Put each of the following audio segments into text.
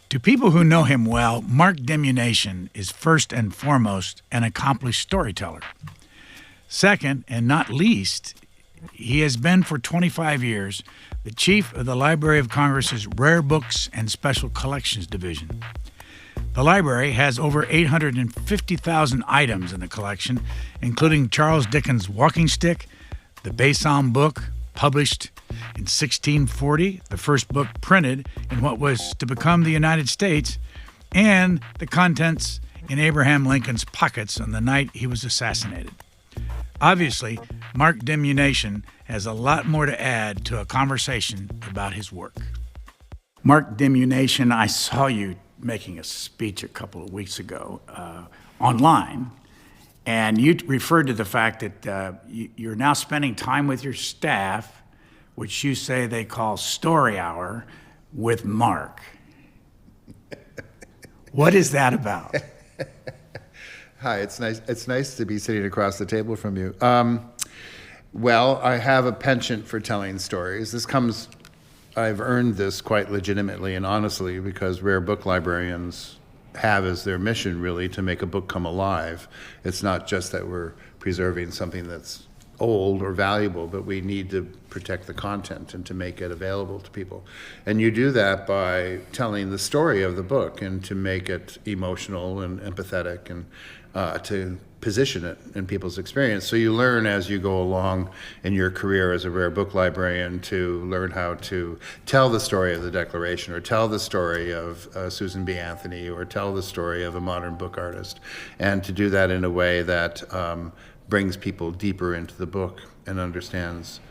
To people who know him well, Mark Dimunation is first and foremost an accomplished storyteller. Second, and not least, he has been for 25 years the chief of the Library of Congress's Rare Books and Special Collections Division. The library has over 850,000 items in the collection, including Charles Dickens' walking stick, the Besom book, published in 1640, the first book printed in what was to become the United States, and the contents in Abraham Lincoln's pockets on the night he was assassinated. Obviously, Mark Dimunation has a lot more to add to a conversation about his work. Mark Dimunation, I saw you making a speech a couple of weeks ago online, and you referred to the fact that you're now spending time with your staff, which you say they call story hour with Mark. What is that about? Hi, it's nice. It's nice to be sitting across the table from you. Well, I have a penchant for telling stories. I've earned this quite legitimately and honestly because rare book librarians have as their mission really to make a book come alive. It's not just that we're preserving something that's old or valuable, but we need to protect the content and to make it available to people. And you do that by telling the story of the book and to make it emotional and empathetic and to position it in people's experience. So you learn as you go along in your career as a rare book librarian to learn how to tell the story of the Declaration or tell the story of Susan B. Anthony or tell the story of a modern book artist, and to do that in a way that brings people deeper into the book and understands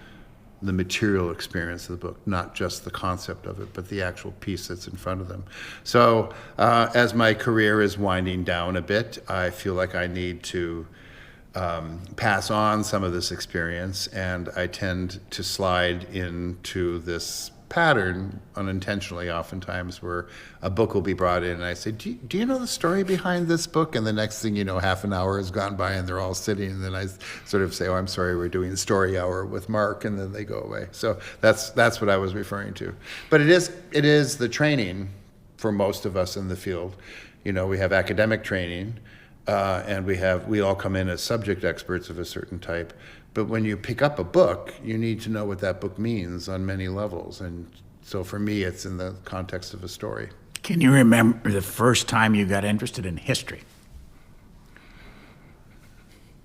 the material experience of the book, not just the concept of it, but the actual piece that's in front of them. So as my career is winding down a bit, I feel like I need to pass on some of this experience, and I tend to slide into this pattern unintentionally oftentimes where a book will be brought in and I say, do you know the story behind this book? And the next thing you know, half an hour has gone by and they're all sitting, and then I sort of say, oh, I'm sorry, we're doing story hour with Mark, and then they go away. So that's what I was referring to. But it is the training for most of us in the field. You know, we have academic training, and we all come in as subject experts of a certain type. But when you pick up a book, you need to know what that book means on many levels. And so for me, it's in the context of a story. Can you remember the first time you got interested in history?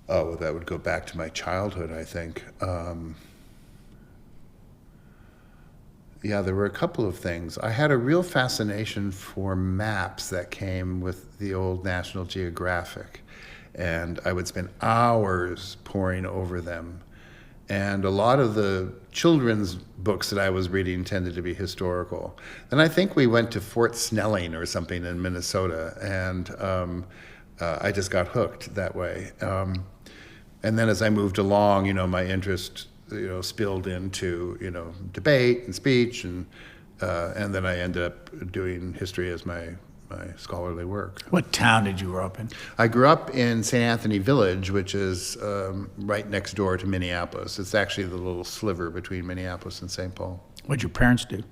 Oh, well, that would go back to my childhood, I think. Yeah, there were a couple of things. I had a real fascination for maps that came with the old National Geographic. And I would spend hours poring over them. And a lot of the children's books that I was reading tended to be historical. And I think we went to Fort Snelling or something in Minnesota, and I just got hooked that way. And then as I moved along, you know, my interest, you know, spilled into, you know, debate and speech, and then I ended up doing history as my scholarly work. What town did you grow up in? I grew up in St. Anthony Village, which is right next door to Minneapolis. It's actually the little sliver between Minneapolis and St. Paul. What'd your parents do?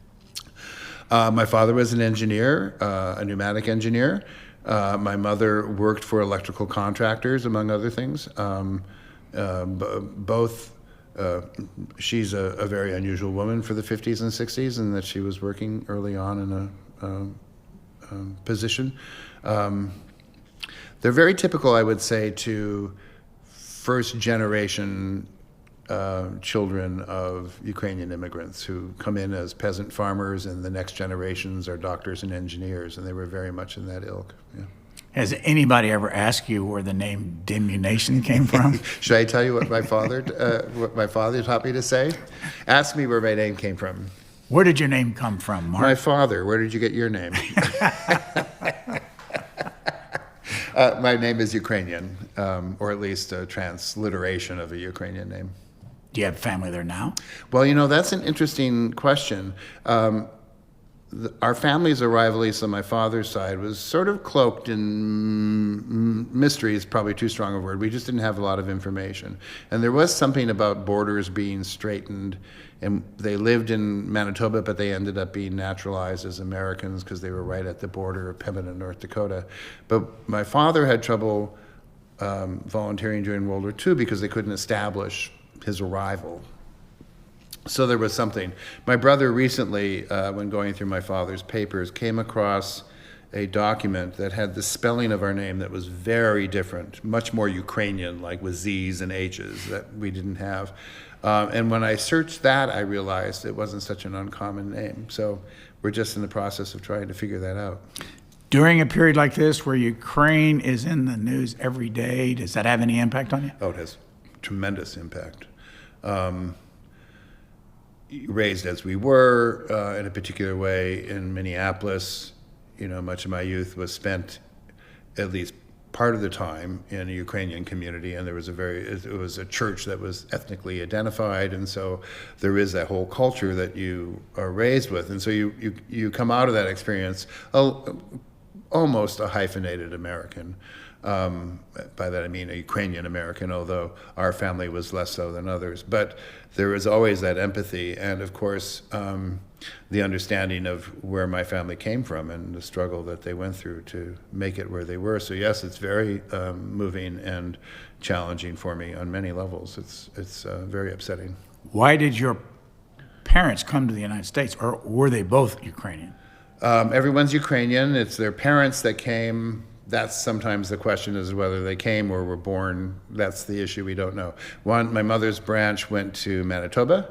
My father was an engineer, a pneumatic engineer. My mother worked for electrical contractors, among other things. She's a very unusual woman for the 50s and 60s, in that she was working early on in a position. They're very typical, I would say, to first generation children of Ukrainian immigrants who come in as peasant farmers, and the next generations are doctors and engineers, and they were very much in that ilk. Yeah. Has anybody ever asked you where the name Dimunation came from? Should I tell you what my father taught me to say? Ask me where my name came from. Where did your name come from, Mark? My father. Where did you get your name? My name is Ukrainian, or at least a transliteration of a Ukrainian name. Do you have family there now? Well, you know, that's an interesting question. Our family's arrival, at least on my father's side, was sort of cloaked in mystery is probably too strong a word. We just didn't have a lot of information. And there was something about borders being straightened and they lived in Manitoba, but they ended up being naturalized as Americans because they were right at the border of Pembina, North Dakota. But my father had trouble volunteering during World War II because they couldn't establish his arrival. So there was something. My brother recently, when going through my father's papers, came across a document that had the spelling of our name that was very different, much more Ukrainian, like with Z's and H's that we didn't have. And when I searched that, I realized it wasn't such an uncommon name. So we're just in the process of trying to figure that out. During a period like this where Ukraine is in the news every day, does that have any impact on you? Oh, it has tremendous impact. Raised as we were in a particular way in Minneapolis, much of my youth was spent, at least part of the time, in a Ukrainian community, and it was a church that was ethnically identified, and so there is that whole culture that you are raised with, and so you come out of that experience almost a hyphenated American. By that I mean a Ukrainian American, although our family was less so than others. But there was always that empathy, and of course, the understanding of where my family came from and the struggle that they went through to make it where they were. So yes, it's very moving and challenging for me on many levels. It's very upsetting. Why did your parents come to the United States, or were they both Ukrainian? Everyone's Ukrainian. It's their parents that came. That's sometimes the question, is whether they came or were born. That's the issue, we don't know. My mother's branch went to Manitoba,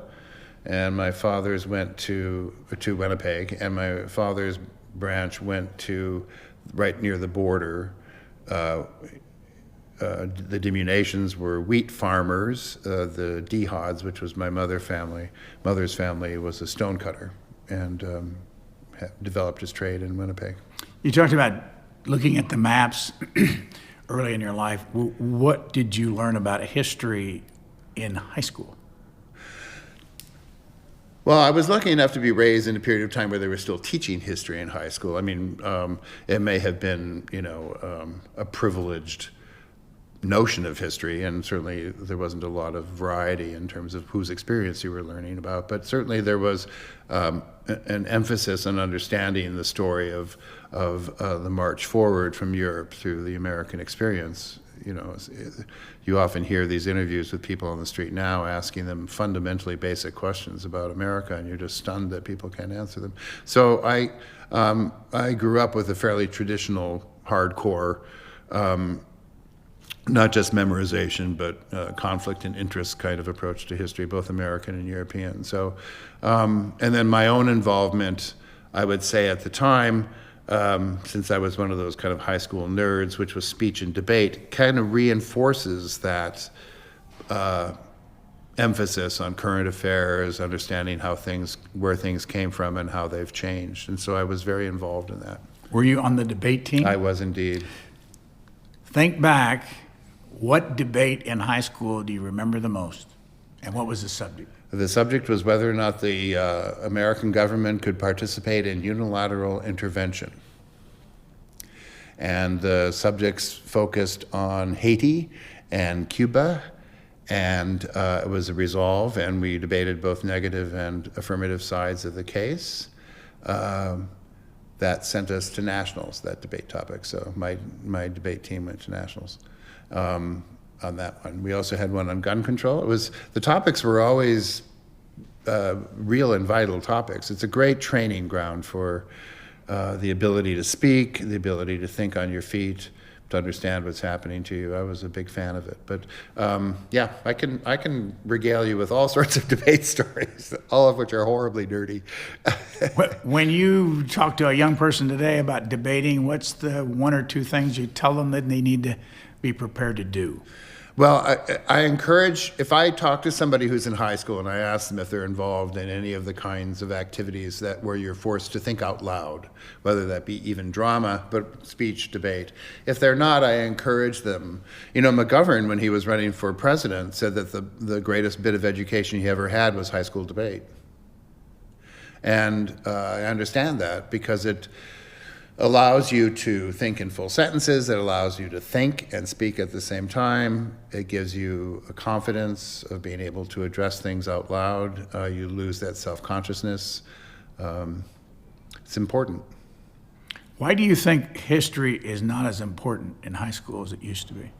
and my father's went to Winnipeg, and my father's branch went to right near the border. The Dimunations were wheat farmers. The Dehods, which was my mother's family, was a stonecutter, and developed his trade in Winnipeg. You talked about looking at the maps early in your life. What did you learn about history in high school? Well, I was lucky enough to be raised in a period of time where they were still teaching history in high school. I mean, it may have been, a privileged notion of history, and certainly there wasn't a lot of variety in terms of whose experience you were learning about, but certainly there was an emphasis on understanding the story of the march forward from Europe through the American experience. You often hear these interviews with people on the street now asking them fundamentally basic questions about America, and you're just stunned that people can't answer them. So I grew up with a fairly traditional, hardcore, not just memorization, but conflict and interest kind of approach to history, both American and European. So, and then my own involvement, I would say at the time, since I was one of those kind of high school nerds, which was speech and debate, kind of reinforces that emphasis on current affairs, understanding where things came from and how they've changed. And so I was very involved in that. Were you on the debate team? I was indeed. Think back, what debate in high school do you remember the most? And what was the subject? The subject was whether or not the American government could participate in unilateral intervention. And the subjects focused on Haiti and Cuba, and it was a resolve, and we debated both negative and affirmative sides of the case. That sent us to nationals, that debate topic. So my debate team went to nationals on that one. We also had one on gun control. The topics were always real and vital topics. It's a great training ground for the ability to speak, the ability to think on your feet, to understand what's happening to you. I was a big fan of it. But yeah, I can regale you with all sorts of debate stories, all of which are horribly dirty. When you talk to a young person today about debating, what's the one or two things you tell them that they need to be prepared to do? Well, I encourage, if I talk to somebody who's in high school and I ask them if they're involved in any of the kinds of activities where you're forced to think out loud, whether that be even drama, but speech, debate. If they're not, I encourage them. McGovern, when he was running for president, said that the greatest bit of education he ever had was high school debate. And I understand that because allows you to think in full sentences. It allows you to think and speak at the same time. It gives you a confidence of being able to address things out loud. You lose that self-consciousness. It's important. Why do you think history is not as important in high school as it used to be?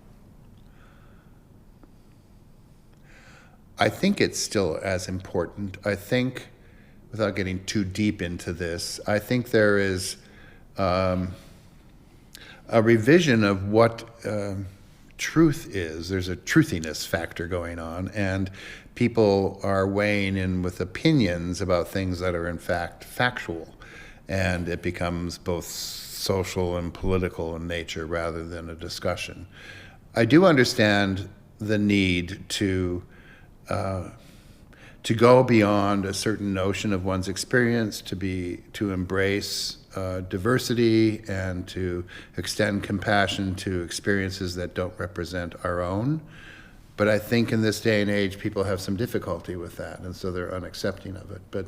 I think it's still as important. I think, without getting too deep into this, I think there is a revision of what truth is. There's a truthiness factor going on, and people are weighing in with opinions about things that are in fact factual, and it becomes both social and political in nature rather than a discussion. I do understand the need to go beyond a certain notion of one's experience, to embrace diversity and to extend compassion to experiences that don't represent our own. But I think in this day and age, people have some difficulty with that, and so they're unaccepting of it. But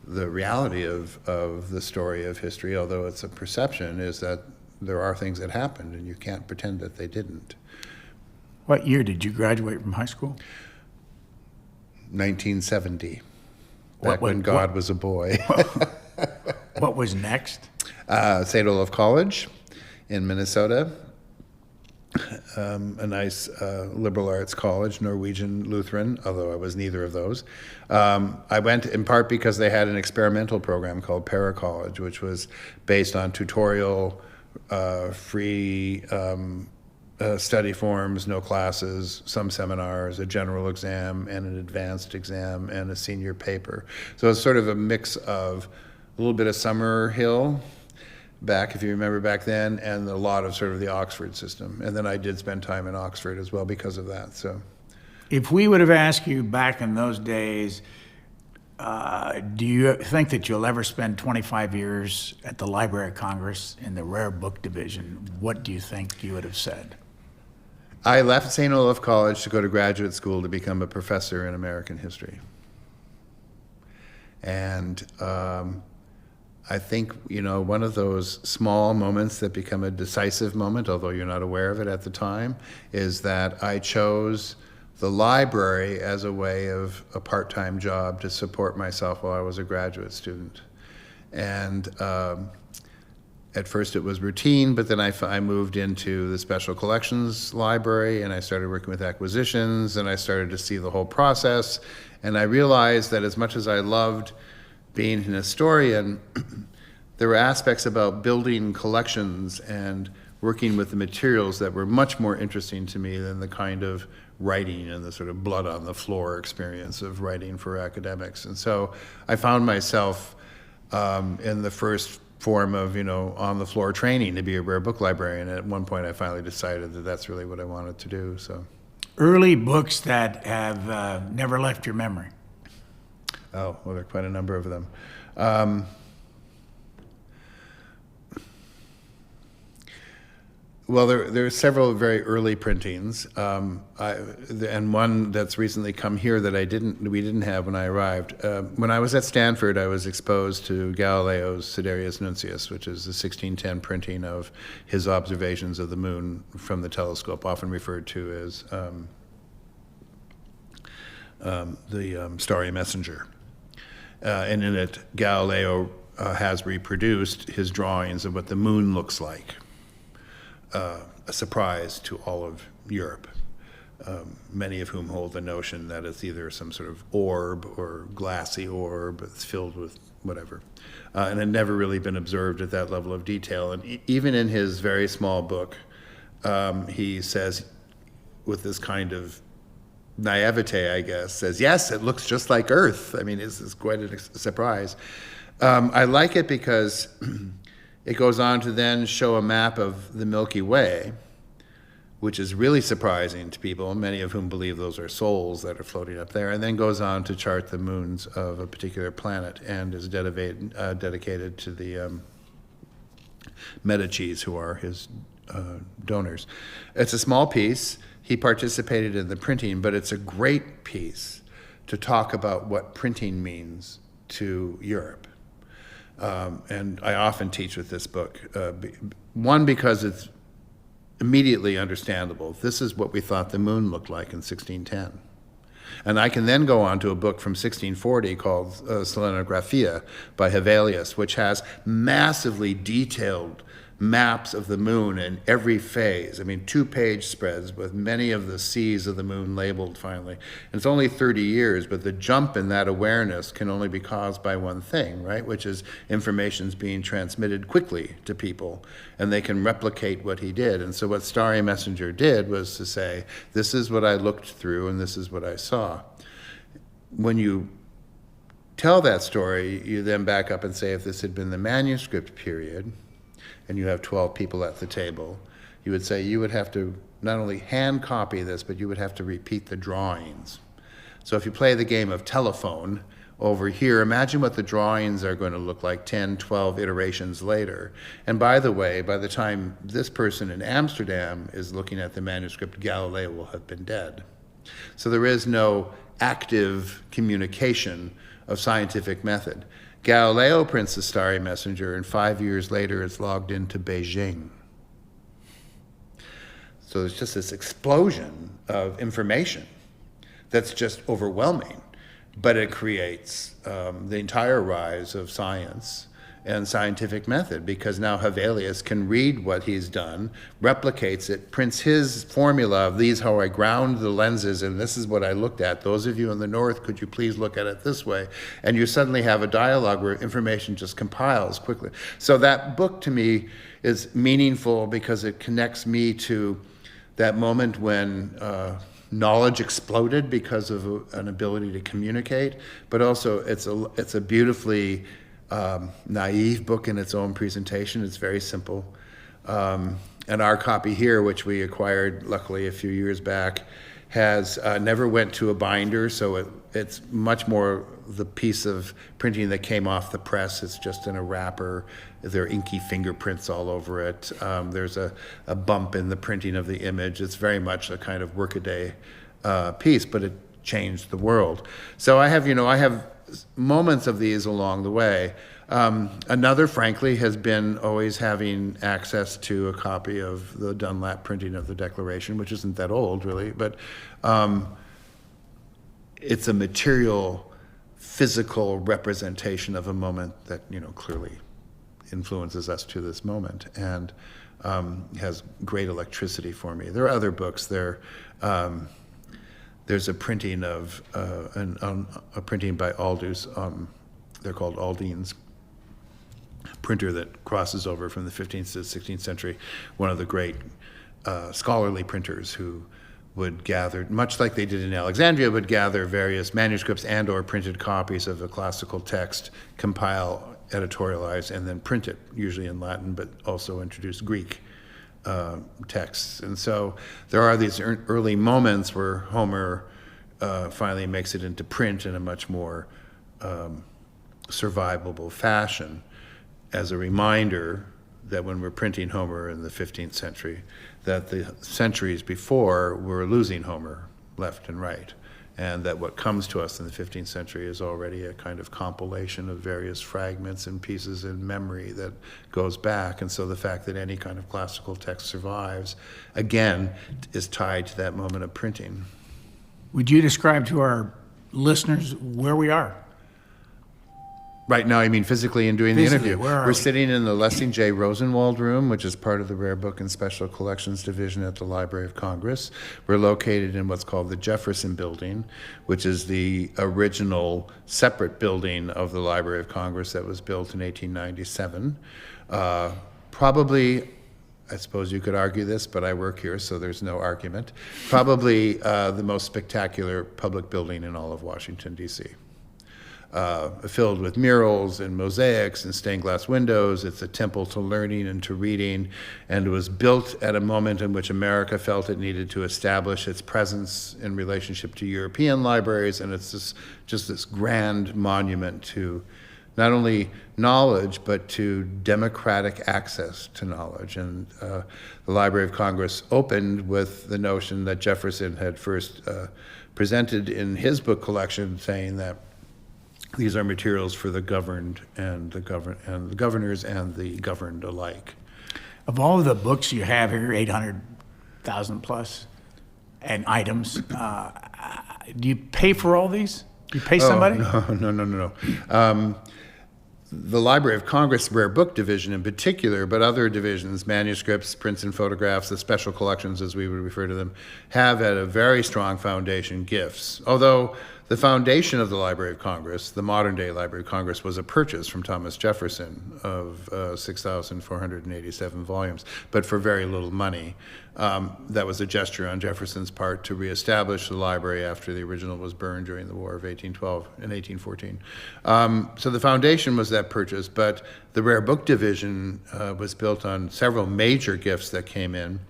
the reality of the story of history, although it's a perception, is that there are things that happened, and you can't pretend that they didn't. What year did you graduate from high school? 1970, back when God was a boy. What was next? St. Olaf College in Minnesota, a nice liberal arts college, Norwegian Lutheran, although I was neither of those. I went in part because they had an experimental program called Para College, which was based on tutorial, free study forms, no classes, some seminars, a general exam and an advanced exam and a senior paper. So it's sort of a mix of a little bit of Summerhill back, if you remember back then, and a lot of sort of the Oxford system. And then I did spend time in Oxford as well because of that. So, if we would have asked you back in those days, do you think that you'll ever spend 25 years at the Library of Congress in the rare book division, what do you think you would have said? I left St. Olaf College to go to graduate school to become a professor in American history. And I think, one of those small moments that become a decisive moment, although you're not aware of it at the time, is that I chose the library as a way of a part-time job to support myself while I was a graduate student. And at first it was routine, but then I moved into the Special Collections Library, and I started working with acquisitions, and I started to see the whole process. And I realized that as much as I loved being an historian, there were aspects about building collections and working with the materials that were much more interesting to me than the kind of writing and the sort of blood on the floor experience of writing for academics. And so I found myself in the first form of, on the floor training to be a rare book librarian. And at one point I finally decided that that's really what I wanted to do. So, early books that have never left your memory? Oh, well, there are quite a number of them. Well, there are several very early printings, and one that's recently come here that we didn't have when I arrived. When I was at Stanford, I was exposed to Galileo's Sidereus Nuncius, which is the 1610 printing of his observations of the moon from the telescope, often referred to as the Starry Messenger. And in it, Galileo has reproduced his drawings of what the moon looks like. A surprise to all of Europe, many of whom hold the notion that it's either some sort of orb or glassy orb that's filled with whatever. And had never really been observed at that level of detail. And even in his very small book, he says, with this kind of naivete, I guess, says, yes, it looks just like Earth. I mean, it's quite a surprise. I like it because it goes on to then show a map of the Milky Way, which is really surprising to people, many of whom believe those are souls that are floating up there, and then goes on to chart the moons of a particular planet and is dedicated to the Medicis, who are his donors. It's a small piece. He participated in the printing, but it's a great piece to talk about what printing means to Europe. And I often teach with this book. One, because it's immediately understandable. This is what we thought the moon looked like in 1610. And I can then go on to a book from 1640 called Selenographia by Hevelius, which has massively detailed maps of the moon in every phase. I mean, 2-page spreads with many of the seas of the moon labeled finally. And it's only 30 years, but the jump in that awareness can only be caused by one thing, right? Which is information's being transmitted quickly to people, and they can replicate what he did. And so what Starry Messenger did was to say, this is what I looked through, and this is what I saw. When you tell that story, you then back up and say, if this had been the manuscript period, and you have 12 people at the table, you would say you would have to not only hand copy this, but you would have to repeat the drawings. So if you play the game of telephone over here, imagine what the drawings are going to look like 10, 12 iterations later. And by the way, by the time this person in Amsterdam is looking at the manuscript, Galileo will have been dead. So there is no active communication of scientific method. Galileo prints the Starry Messenger, and 5 years later it's logged into Beijing. So there's just this explosion of information that's just overwhelming, but it creates the entire rise of science and scientific method, because now Hevelius can read what he's done, replicates it, prints his formula of these, how I ground the lenses, and this is what I looked at. Those of you in the north, could you please look at it this way? And you suddenly have a dialogue where information just compiles quickly. So that book to me is meaningful because it connects me to that moment when knowledge exploded because of an ability to communicate, but also it's a beautifully naive book in its own presentation. It's very simple. And our copy here, which we acquired luckily a few years back, has never went to a binder, so it's much more the piece of printing that came off the press. It's just in a wrapper. There are inky fingerprints all over it. There's a bump in the printing of the image. It's very much a kind of workaday piece, but it changed the world. So I have moments of these along the way. Another, frankly, has been always having access to a copy of the Dunlap printing of the Declaration, which isn't that old, really, but it's a material, physical representation of a moment that, clearly influences us to this moment, and has great electricity for me. There are other books. There's a printing of a printing by Aldous. They're called Aldine's printer that crosses over from the 15th to the 16th century. One of the great scholarly printers who would gather, much like they did in Alexandria, would gather various manuscripts and or printed copies of a classical text, compile, editorialize, and then print it, usually in Latin, but also introduce Greek texts. And so there are these early moments where Homer finally makes it into print in a much more survivable fashion, as a reminder that when we're printing Homer in the 15th century, that the centuries before we're losing Homer left and right, and that what comes to us in the 15th century is already a kind of compilation of various fragments and pieces in memory that goes back. And so the fact that any kind of classical text survives, again, is tied to that moment of printing. Would you describe to our listeners where we are? Right now, I mean physically in doing the interview. We're sitting in the Lessing J. Rosenwald room, which is part of the Rare Book and Special Collections Division at the Library of Congress. We're located in what's called the Jefferson Building, which is the original separate building of the Library of Congress that was built in 1897. Probably, I suppose you could argue this, but I work here, so there's no argument. Probably the most spectacular public building in all of Washington, D.C. Filled with murals and mosaics and stained glass windows. It's a temple to learning and to reading, and it was built at a moment in which America felt it needed to establish its presence in relationship to European libraries, and it's just this grand monument to not only knowledge, but to democratic access to knowledge. And the Library of Congress opened with the notion that Jefferson had first presented in his book collection, saying that These are materials for the governed and the governors and the governed alike. Of all of the books you have here, 800,000 plus, and items, do you pay for all these? Do you pay somebody? No. The Library of Congress Rare Book Division in particular, but other divisions, manuscripts, prints and photographs, the special collections as we would refer to them, have at a very strong foundation gifts. Although the foundation of the Library of Congress, the modern day Library of Congress, was a purchase from Thomas Jefferson of 6,487 volumes, but for very little money. That was a gesture on Jefferson's part to reestablish the library after the original was burned during the War of 1812 and 1814. So the foundation was that purchase, but the Rare Book Division was built on several major gifts that came in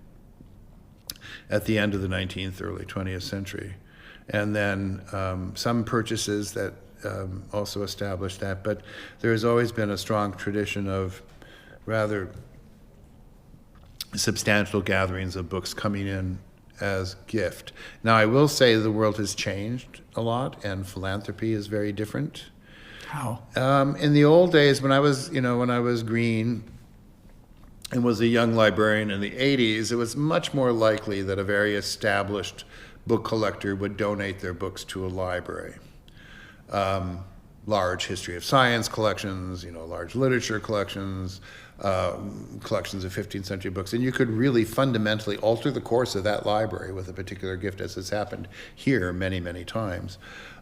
at the end of the 19th, early 20th century. And then some purchases that also established that, but there has always been a strong tradition of rather substantial gatherings of books coming in as gift. Now, I will say the world has changed a lot, and philanthropy is very different. How? In the old days, when I was green and was a young librarian in the 80s, it was much more likely that a very established book collector would donate their books to a library. Large history of science collections, large literature collections, collections of 15th century books, and you could really fundamentally alter the course of that library with a particular gift, as has happened here many, many times.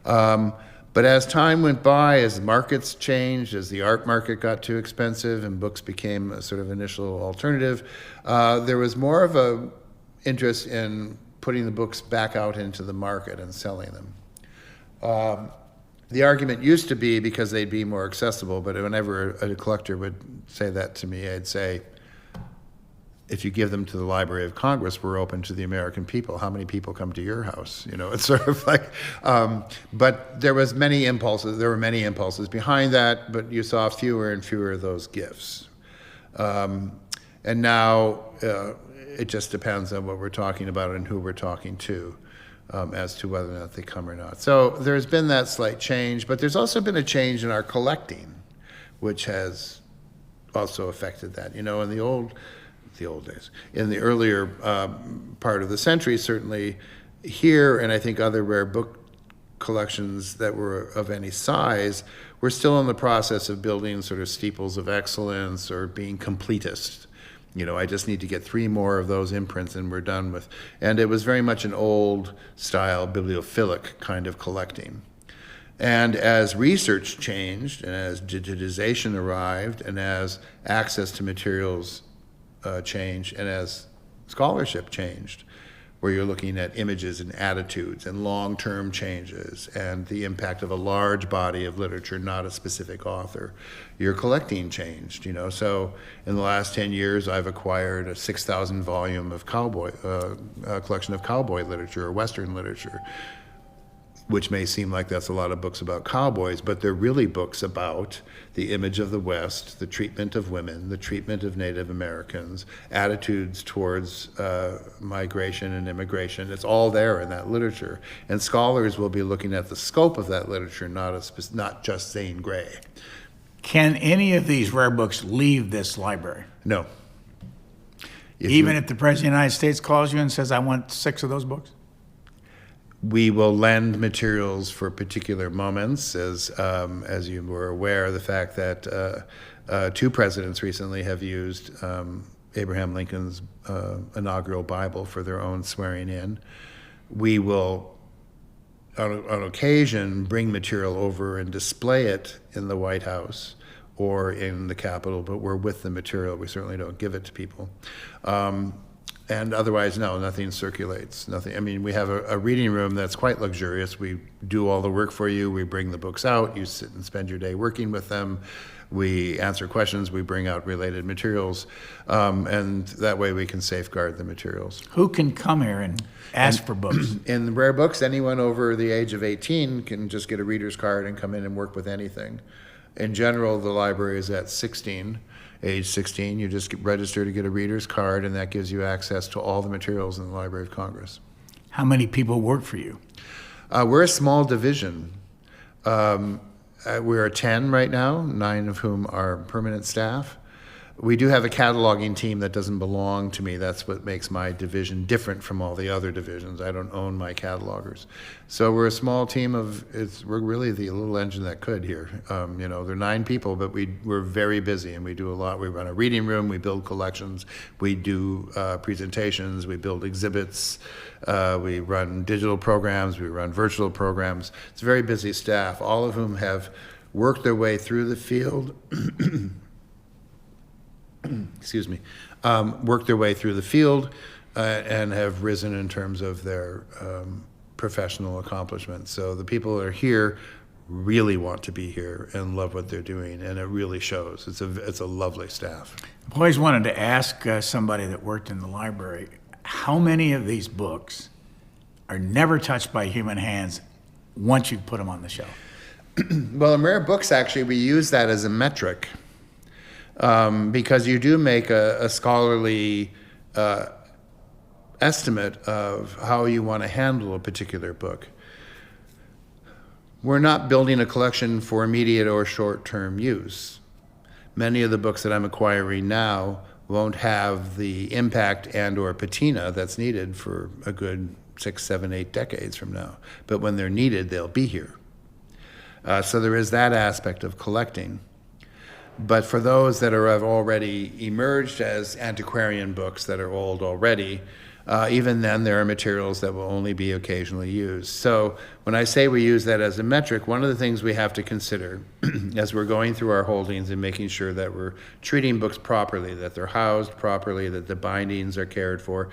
But as time went by, as markets changed, as the art market got too expensive and books became a sort of initial alternative, there was more of a interest in putting the books back out into the market and selling them. The argument used to be because they'd be more accessible, but whenever a collector would say that to me, I'd say, if you give them to the Library of Congress, we're open to the American people. How many people come to your house? It's sort of like, but there were many impulses behind that, but you saw fewer and fewer of those gifts. And now it just depends on what we're talking about and who we're talking to. As to whether or not they come or not. So there's been that slight change, but there's also been a change in our collecting, which has also affected that. In the old days, in the earlier part of the century, certainly here, and I think other rare book collections that were of any size, we're still in the process of building sort of steeples of excellence or being completist. I just need to get 3 more of those imprints and we're done with. And it was very much an old style bibliophilic kind of collecting. And as research changed and as digitization arrived and as access to materials changed and as scholarship changed, where you're looking at images and attitudes and long-term changes and the impact of a large body of literature, not a specific author, your collecting changed, So in the last 10 years, I've acquired a 6,000 volume of collection of cowboy literature or Western literature, which may seem like that's a lot of books about cowboys, but they're really books about the image of the West, the treatment of women, the treatment of Native Americans, attitudes towards migration and immigration. It's all there in that literature. And scholars will be looking at the scope of that literature, not just Zane Grey. Can any of these rare books leave this library? No. Even if the President of the United States calls you and says, I want 6 of those books? We will lend materials for particular moments, as you were aware, the fact that 2 presidents recently have used Abraham Lincoln's inaugural Bible for their own swearing in. We will, on occasion, bring material over and display it in the White House or in the Capitol, but we're with the material. We certainly don't give it to people. And otherwise, no, nothing circulates. Nothing. I mean, we have a reading room that's quite luxurious. We do all the work for you. We bring the books out. You sit and spend your day working with them. We answer questions. We bring out related materials. And that way we can safeguard the materials. Who can come here and ask for books? In the rare books, anyone over the age of 18 can just get a reader's card and come in and work with anything. In general, the library is at 16. Age 16, you just register to get a reader's card, and that gives you access to all the materials in the Library of Congress. How many people work for you? We're a small division. We're at 10 right now, 9 of whom are permanent staff. We do have a cataloging team that doesn't belong to me. That's what makes my division different from all the other divisions. I don't own my catalogers. So we're a small team we're really the little engine that could here. There are 9 people, but we're very busy and we do a lot. We run a reading room, we build collections, we do presentations, we build exhibits, we run digital programs, we run virtual programs. It's a very busy staff, all of whom have worked their way through the field worked their way through the field and have risen in terms of their professional accomplishments. So the people that are here really want to be here and love what they're doing, and it really shows. It's a lovely staff. I've always wanted to ask somebody that worked in the library, how many of these books are never touched by human hands once you put them on the shelf? Well, in rare books, actually, we use that as a metric. Because you do make a scholarly estimate of how you want to handle a particular book. We're not building a collection for immediate or short-term use. Many of the books that I'm acquiring now won't have the impact and or patina that's needed for a good 6, 7, 8 decades from now. But when they're needed, they'll be here. So there is that aspect of collecting. But for those that have already emerged as antiquarian books that are old already, even then there are materials that will only be occasionally used. So when I say we use that as a metric, one of the things we have to consider as we're going through our holdings and making sure that we're treating books properly, that they're housed properly, that the bindings are cared for.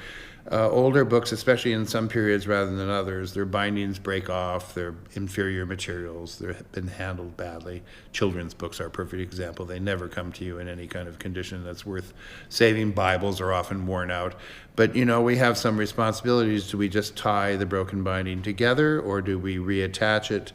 Older books, especially in some periods rather than others, their bindings break off, they're inferior materials, they've been handled badly. Children's books are a perfect example. They never come to you in any kind of condition that's worth saving. Bibles are often worn out. But, we have some responsibilities. Do we just tie the broken binding together, or do we reattach it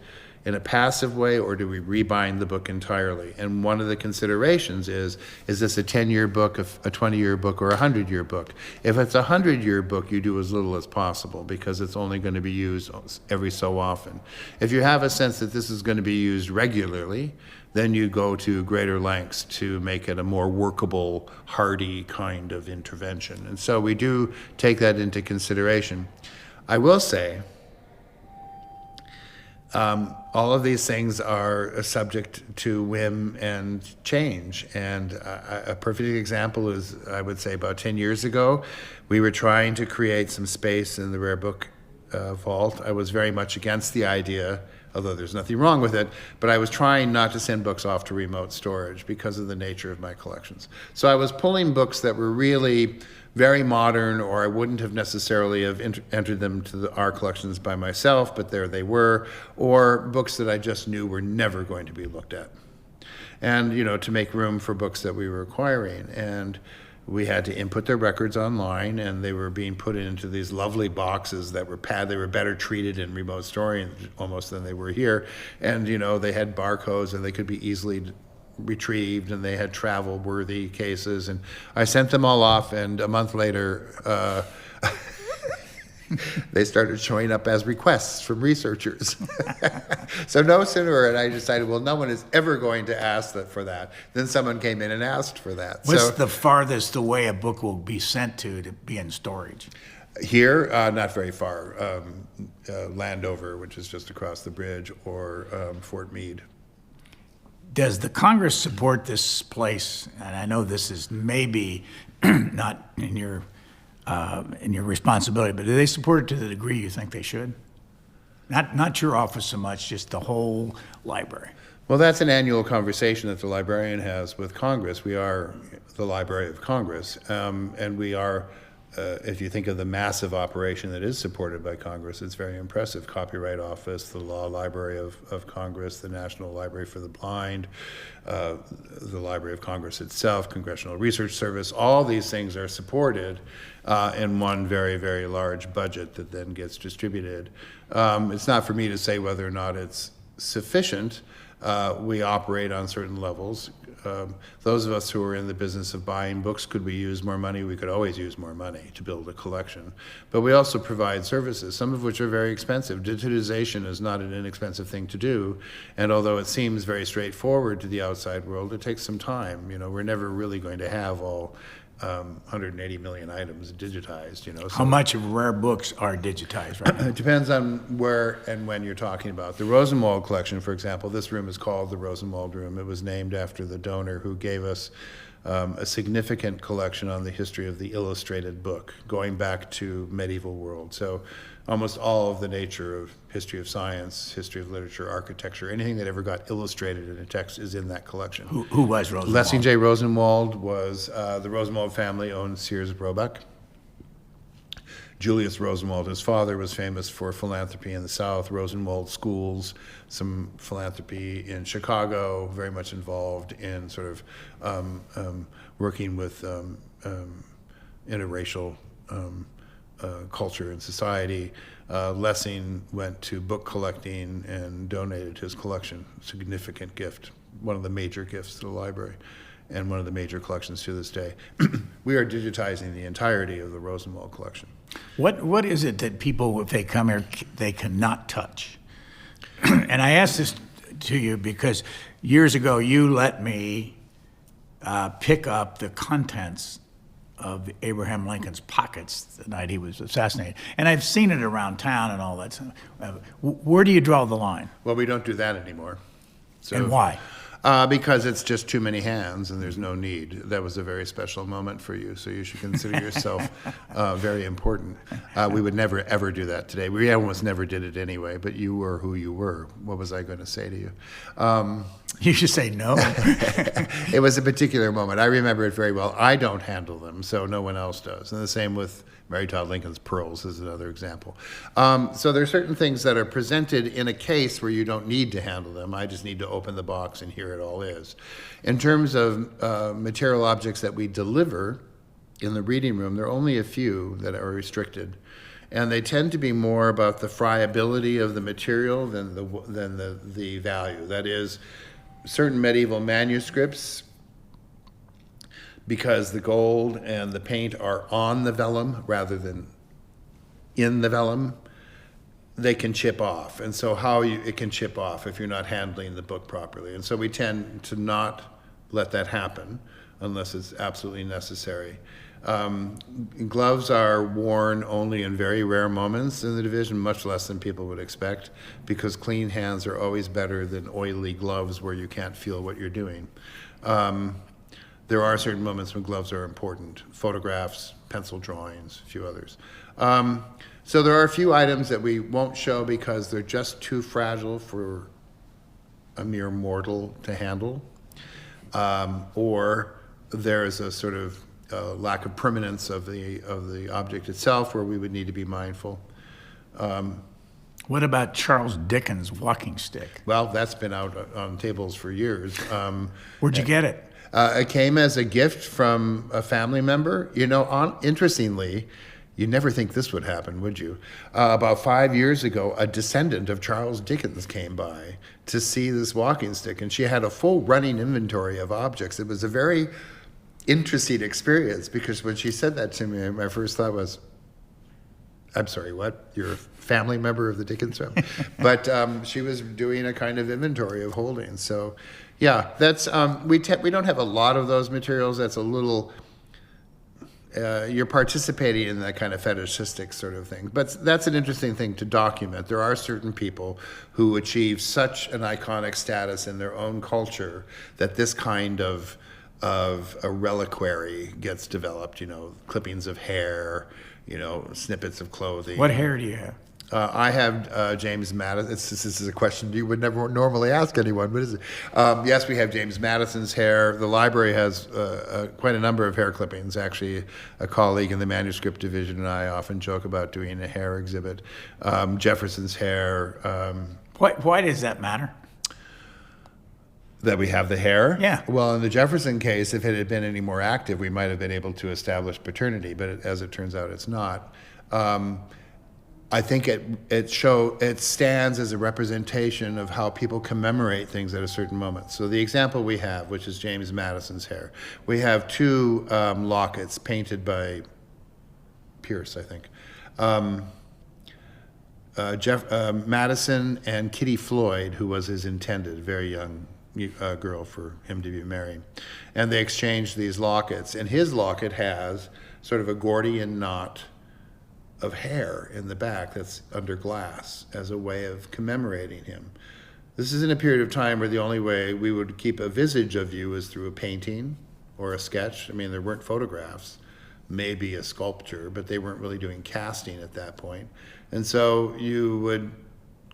in a passive way, or do we rebind the book entirely? And one of the considerations is this a 10-year book, a 20-year book, or a 100-year book? If it's a 100-year book, you do as little as possible because it's only going to be used every so often. If you have a sense that this is going to be used regularly, then you go to greater lengths to make it a more workable, hardy kind of intervention. And so we do take that into consideration. I will say, all of these things are subject to whim and change. And a perfect example is, I would say, about 10 years ago, we were trying to create some space in the rare book vault. I was very much against the idea, although there's nothing wrong with it, but I was trying not to send books off to remote storage because of the nature of my collections. So I was pulling books that were really very modern, or I wouldn't have necessarily have entered them to our collections by myself, but there they were, or books that I just knew were never going to be looked at. And, to make room for books that we were acquiring. And we had to input their records online, and they were being put into these lovely boxes that were they were better treated in remote storage almost than they were here. And, they had barcodes, and they could be easily retrieved, and they had travel worthy cases, and I sent them all off, and a month later they started showing up as requests from researchers. So no sooner had I decided, well, no one is ever going to ask for that, then someone came in and asked for that. What's the farthest away a book will be sent to be in storage? Here, not very far. Landover, which is just across the bridge, or Fort Meade. Does the Congress support this place? And I know this is maybe not in your responsibility, but do they support it to the degree you think they should? Not your office so much, just the whole library. Well, that's an annual conversation that the librarian has with Congress. We are the Library of Congress, and we are. If you think of the massive operation that is supported by Congress, it's very impressive. Copyright Office, the Law Library of Congress, the National Library for the Blind, the Library of Congress itself, Congressional Research Service, all these things are supported in one very, very large budget that then gets distributed. It's not for me to say whether or not it's sufficient, We operate on certain levels. Those of us who are in the business of buying books, could we use more money? We could always use more money to build a collection. But we also provide services, some of which are very expensive. Digitization is not an inexpensive thing to do. And although it seems very straightforward to the outside world, it takes some time. We're never really going to have all 180 million items digitized. So How much of rare books are digitized right now? it depends on where and when you're talking about. The Rosenwald collection, for example, this room is called the Rosenwald Room. It was named after the donor who gave us a significant collection on the history of the illustrated book, going back to medieval world. So almost all of the nature of history of science, history of literature, architecture, anything that ever got illustrated in a text is in that collection. Who was Rosenwald? Lessing J. Rosenwald was, the Rosenwald family owned Sears Roebuck. Julius Rosenwald, his father, was famous for philanthropy in the South, Rosenwald schools, some philanthropy in Chicago, very much involved in sort of working with interracial culture and society. Lessing went to book collecting and donated his collection, significant gift, one of the major gifts to the library, and one of the major collections to this day. We are digitizing the entirety of the Rosenwald collection. What is it that people, if they come here, they cannot touch? And I ask this to you because years ago you let me pick up the contents of Abraham Lincoln's pockets the night he was assassinated. And I've seen it around town and all that stuff. Where do you draw the line? Well, we don't do that anymore. So, And why? Because it's just too many hands and there's no need. That was a very special moment for you, so you should consider yourself very important. We would never, ever do that today. We almost never did it anyway, but you were who you were. What was I going to say to you? You should say no. It was a particular moment. I remember it very well. I don't handle them, so no one else does. And the same with Mary Todd Lincoln's pearls is another example. So there are certain things that are presented in a case where you don't need to handle them. I just need to open the box and here it all is. In terms of material objects that we deliver in the reading room, there are only a few that are restricted. And they tend to be more about the friability of the material than the value. That is, certain medieval manuscripts, because the gold and the paint are on the vellum rather than in the vellum, they can chip off. And so it can chip off if you're not handling the book properly. And so we tend to not let that happen unless it's absolutely necessary. Gloves are worn only in very rare moments in the division, much less than people would expect, because clean hands are always better than oily gloves where you can't feel what you're doing. There are certain moments when gloves are important: photographs, pencil drawings, a few others. So there are a few items that we won't show because they're just too fragile for a mere mortal to handle, or there's a sort of lack of permanence of the object itself where we would need to be mindful. What about Charles Dickens' walking stick? Well, that's been out on tables for years. Where'd you get it? It came as a gift from a family member. Interestingly, you'd never think this would happen, would you? About 5 years ago, a descendant of Charles Dickens came by to see this walking stick, and she had a full running inventory of objects. It was a very interesting experience, because when she said that to me, my first thought was, I'm sorry, what? You're a family member of the Dickens family? But she was doing a kind of inventory of holdings. So, yeah, that's we don't have a lot of those materials. That's a little. You're participating in that kind of fetishistic sort of thing. But that's an interesting thing to document. There are certain people who achieve such an iconic status in their own culture that this kind of a reliquary gets developed, clippings of hair, snippets of clothing. What hair do you have? I have James Madison. This is a question you would never normally ask anyone. What is it? Yes, we have James Madison's hair. The library has quite a number of hair clippings. Actually, a colleague in the manuscript division and I often joke about doing a hair exhibit. Jefferson's hair. Why does that matter? That we have the hair? Yeah. Well, in the Jefferson case, if it had been any more active, we might have been able to establish paternity, but as it turns out, it's not. I think it stands as a representation of how people commemorate things at a certain moment. So the example we have, which is James Madison's hair, we have two lockets painted by Pierce, I think. Madison and Kitty Floyd, who was his intended, very young girl for him to be married. And they exchanged these lockets. And his locket has sort of a Gordian knot of hair in the back that's under glass as a way of commemorating him. This is in a period of time where the only way we would keep a visage of you is through a painting or a sketch. I mean, there weren't photographs, maybe a sculpture, but they weren't really doing casting at that point. And so you would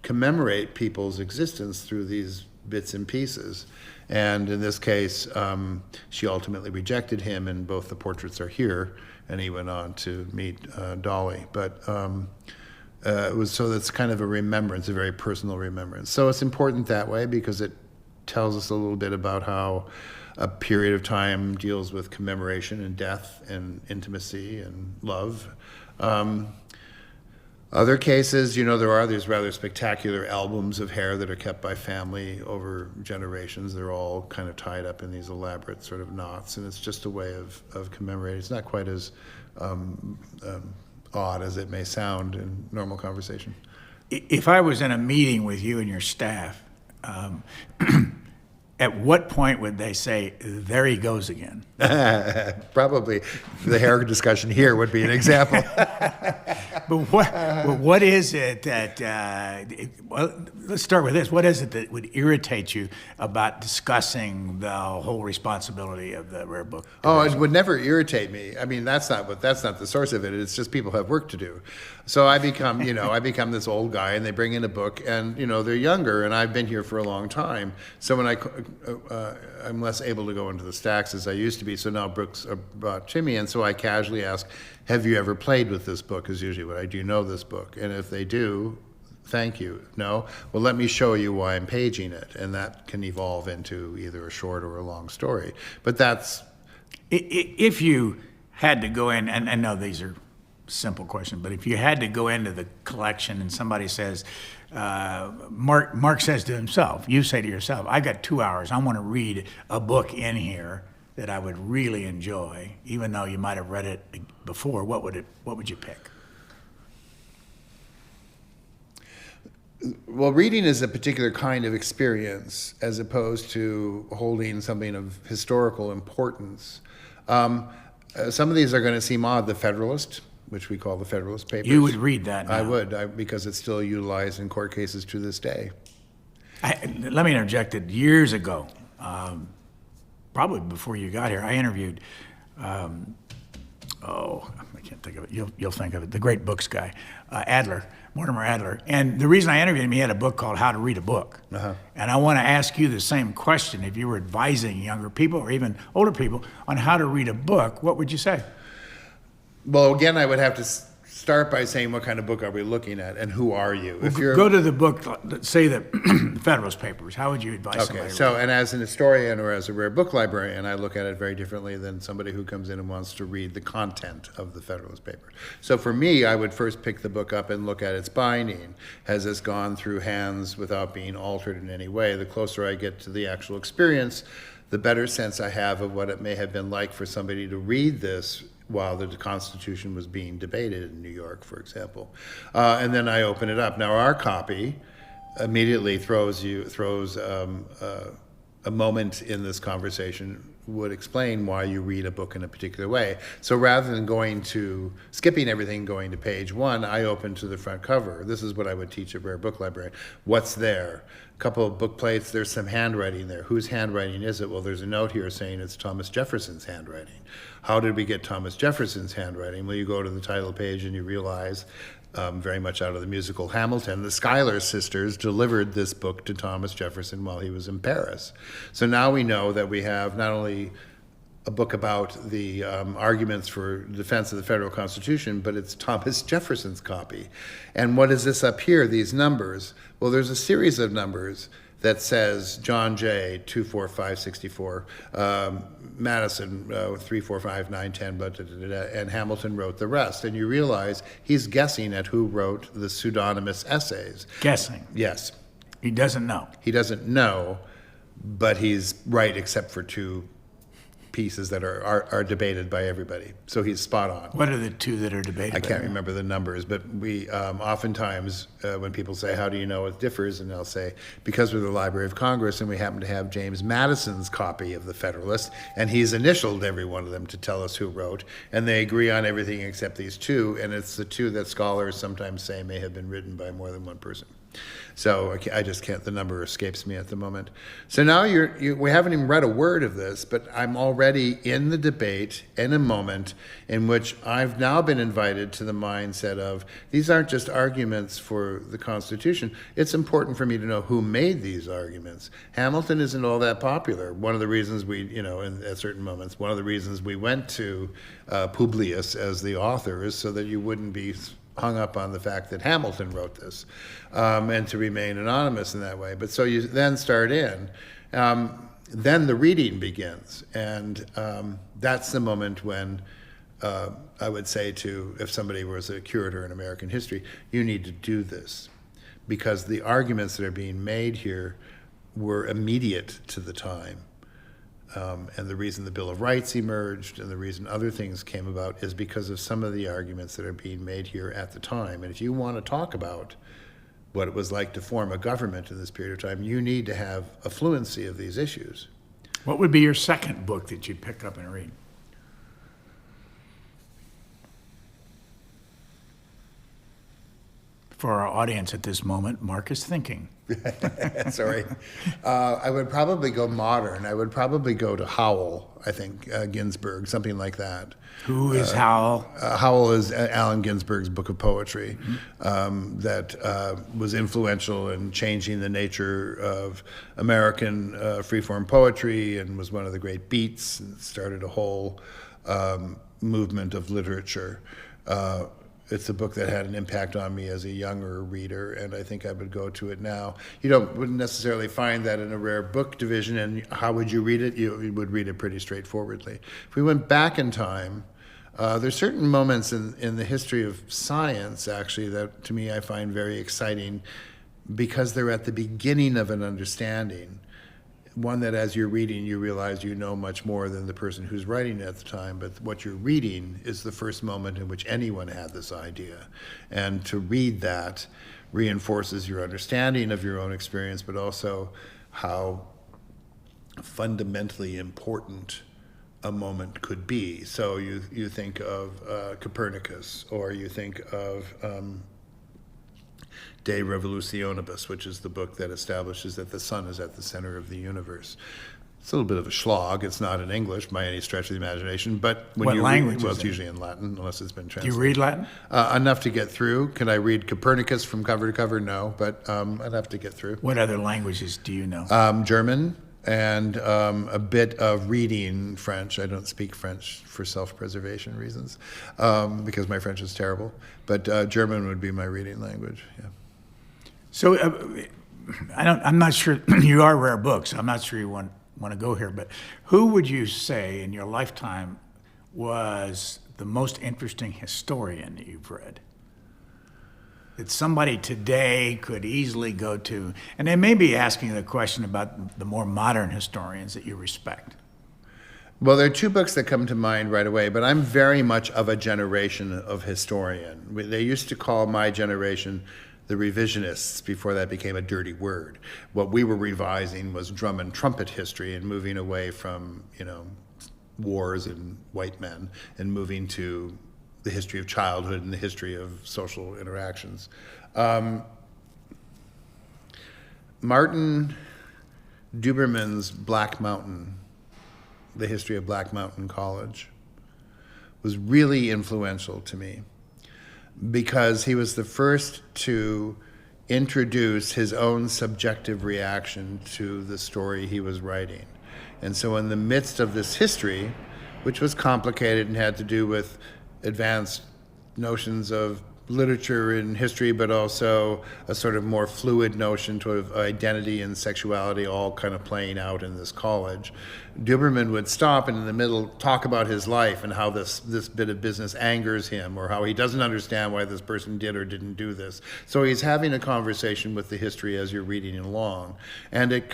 commemorate people's existence through these bits and pieces. And in this case, she ultimately rejected him, and both the portraits are here, and he went on to meet Dolly. But it was, so that's kind of a remembrance, a very personal remembrance. So it's important that way because it tells us a little bit about how a period of time deals with commemoration and death and intimacy and love. Other cases, there are these rather spectacular albums of hair that are kept by family over generations. They're all kind of tied up in these elaborate sort of knots, and it's just a way of commemorating. It's not quite as odd as it may sound in normal conversation. If I was in a meeting with you and your staff, at what point would they say, "There he goes again"? Probably the hair discussion here would be an example. But what is it that, well, let's start with this. What is it that would irritate you about discussing the whole responsibility of the rare book? Oh, it would never irritate me. I mean, that's not the source of it. It's just people have work to do. So I become this old guy, and they bring in a book, and, they're younger, and I've been here for a long time. So when I'm less able to go into the stacks as I used to be, so now books are brought to me, and so I casually ask, have you ever played with this book, is usually what I do. You know this book? And if they do, thank you. No? Well, let me show you why I'm paging it, and that can evolve into either a short or a long story. But that's... If you had to go in, and I know these are simple questions, but if you had to go into the collection and somebody says, Mark says to himself, you say to yourself, I got 2 hours, I want to read a book in here that I would really enjoy, even though you might have read it before, what would you pick? Well, reading is a particular kind of experience as opposed to holding something of historical importance. Some of these are going to seem odd. The Federalist, which we call the Federalist Papers. You would read that now. I would, because it's still utilized in court cases to this day. Let me interject that years ago, probably before you got here, I interviewed, I can't think of it, you'll think of it, the great books guy, Mortimer Adler. And the reason I interviewed him, he had a book called How to Read a Book. Uh-huh. And I want to ask you the same question. If you were advising younger people or even older people on how to read a book, what would you say? Well, again, I would have to start by saying, what kind of book are we looking at, and who are you? If you're go to the book, say the Federalist Papers. How would you advise somebody? Okay, so, and as an historian or as a rare book librarian, I look at it very differently than somebody who comes in and wants to read the content of the Federalist Paper. So for me, I would first pick the book up and look at its binding. Has this gone through hands without being altered in any way? The closer I get to the actual experience, the better sense I have of what it may have been like for somebody to read this while the Constitution was being debated in New York, for example. And then I open it up. Now, our copy immediately throws a moment in this conversation would explain why you read a book in a particular way. So rather than skipping everything, going to page 1, I open to the front cover. This is what I would teach a rare book librarian. What's there? A couple of book plates, there's some handwriting there. Whose handwriting is it? Well, there's a note here saying it's Thomas Jefferson's handwriting. How did we get Thomas Jefferson's handwriting? Well, you go to the title page and you realize, very much out of the musical Hamilton, the Schuyler sisters delivered this book to Thomas Jefferson while he was in Paris. So now we know that we have not only a book about the arguments for defense of the federal Constitution, but it's Thomas Jefferson's copy. And what is this up here, these numbers? Well, there's a series of numbers that says John Jay 24564, Madison 345 910, and Hamilton wrote the rest. And you realize he's guessing at who wrote the pseudonymous essays. Guessing. Yes. He doesn't know. He doesn't know, but he's right except for two pieces that are debated by everybody. So he's spot on. What are the two that are debated? I can't remember the numbers, but we oftentimes, when people say, how do you know it differs? And they'll say, because we're the Library of Congress and we happen to have James Madison's copy of the Federalist, and he's initialed every one of them to tell us who wrote, and they agree on everything except these two, and it's the two that scholars sometimes say may have been written by more than one person. So I just can't, the number escapes me at the moment. So now we haven't even read a word of this, but I'm already in the debate in a moment in which I've now been invited to the mindset of, these aren't just arguments for the Constitution. It's important for me to know who made these arguments. Hamilton isn't all that popular. One of the reasons at certain moments, one of the reasons we went to Publius as the author is so that you wouldn't be hung up on the fact that Hamilton wrote this, and to remain anonymous in that way. But so you then start in, then the reading begins, and that's the moment when I would say if somebody was a curator in American history, you need to do this, because the arguments that are being made here were immediate to the time. And the reason the Bill of Rights emerged and the reason other things came about is because of some of the arguments that are being made here at the time. And if you want to talk about what it was like to form a government in this period of time, you need to have a fluency of these issues. What would be your second book that you'd pick up and read? For our audience at this moment, Mark is thinking. Sorry. I would probably go modern. I would probably go to Howell, I think, Ginsberg, something like that. Who is Howell? Howell is Allen Ginsberg's book of poetry, that was influential in changing the nature of American freeform poetry and was one of the great beats and started a whole movement of literature. It's a book that had an impact on me as a younger reader, and I think I would go to it now. You wouldn't necessarily find that in a rare book division, and how would you read it? You would read it pretty straightforwardly. If we went back in time, there's certain moments in the history of science, actually, that to me I find very exciting because they're at the beginning of an understanding. One that as you're reading, you realize you know much more than the person who's writing it at the time, but what you're reading is the first moment in which anyone had this idea. And to read that reinforces your understanding of your own experience, but also how fundamentally important a moment could be. So you think of Copernicus, or you think of De Revolutionibus, which is the book that establishes that the sun is at the center of the universe. It's a little bit of a slog. It's not in English by any stretch of the imagination, but when what you language read, well, is it's it? usually in Latin, unless it's been Do translated. you read Latin? Enough to get through. Can I read Copernicus from cover to cover? No, but I'd have to get through. What other languages do you know? German and a bit of reading French. I don't speak French for self-preservation reasons because my French is terrible, but German would be my reading language, yeah. So I'm not sure, you are rare books. I'm not sure you want to go here, but who would you say in your lifetime was the most interesting historian that you've read? That somebody today could easily go to, and they may be asking the question about the more modern historians that you respect. Well, there are two books that come to mind right away, but I'm very much of a generation of historian. They used to call my generation the revisionists before that became a dirty word. What we were revising was drum and trumpet history and moving away from, wars and white men and moving to the history of childhood and the history of social interactions. Martin Duberman's Black Mountain, the history of Black Mountain College, was really influential to me, because he was the first to introduce his own subjective reaction to the story he was writing. And so in the midst of this history, which was complicated and had to do with advanced notions of literature and history, but also a sort of more fluid notion of identity and sexuality all kind of playing out in this college. Duberman would stop and in the middle talk about his life and how this bit of business angers him, or how he doesn't understand why this person did or didn't do this. So he's having a conversation with the history as you're reading along. And it